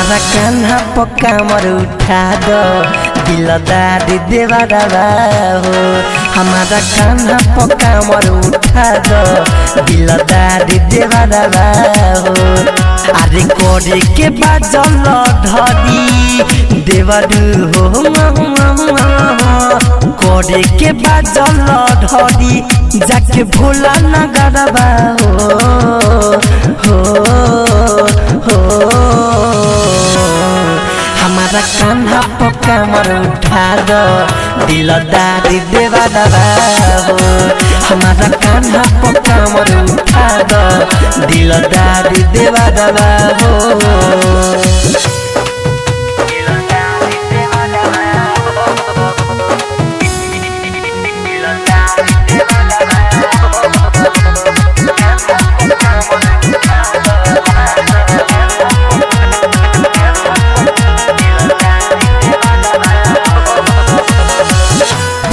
हमारा कान्हा पक्का मर उठा दो दिलदार देवारा हो। हमारा कान्हा पक्का मर उठा दो दिलदार देवारा हो। अरे कोरे के बाजल धरी देवरू हो कोरे के बाजल धरी जाके भोला नगरबा हो हमारा कान्हा पक्का मर उठा दो दिलदार देवारा हो। हमारा कान्हा पक्का मर उठा दो दिलदार देवारा हो।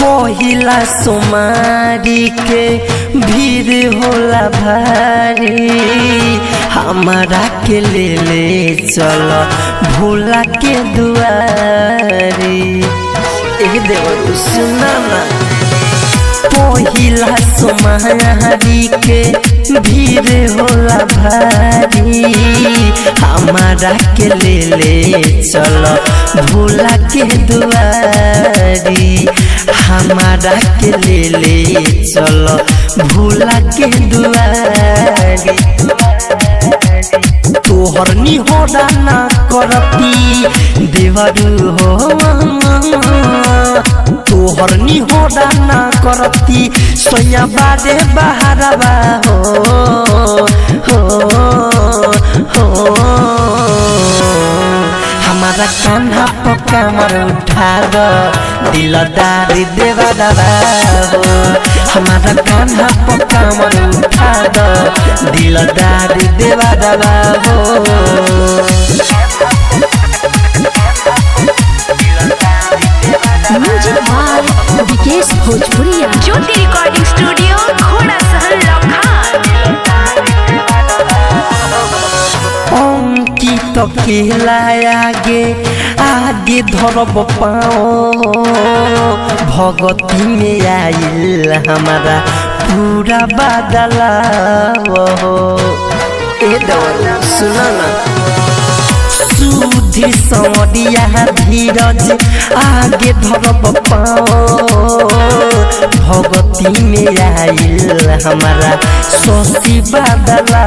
पहिला सोमारी के भीड़ होला भारी हमारा के ले चल भोला के दुआरी। देव सुना ना पहिला सोमारी के भीड़ होला भारी हमारा के ले चल भोला के दुआरी। हमारा के ले चल भोला के दुआरी। तोहर निहोरा ना करती देवरू हो तोहर निहोरा ना करती सोया बारे बहारबा हो हमारा कान्हा पक्का मर उठा दो दिलदार देवारा हो। हमारा कान्हा पक्का मर उठा दो दिलदार देवारा हो। म्यूजिक बाय विकेश भोजपुरिया ज्योति रिकॉर्डिंग स्टूडियो घोड़ा सहल लखान। अंकित केला आगे आगे धरब पाओ भगती में आइल हमारा पूरा बदला सुना ना सुधी सवरिया धीरज आगे धरब पाओ भगती में आइल हमारा शशि बदला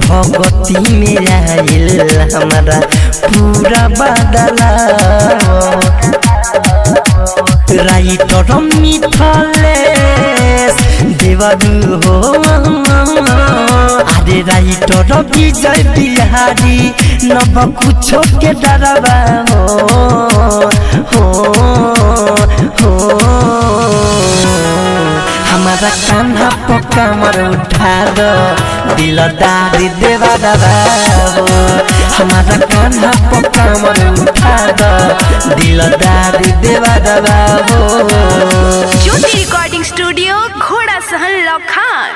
भगती में आइल हमारा पूरा बदला। राइटर मिथलेश देवरू हो अरे राइटर विजय बिहारी नब कुछो के डरबा हो हमारा कान्हा पक्का मर उठा दो दिलदार देवारा हो। हमारा कान्हा पक्का मर उठा दो दिलदार देवारा हो। ज्योति रिकॉर्डिंग स्टूडियो घोड़ा सहल लखान।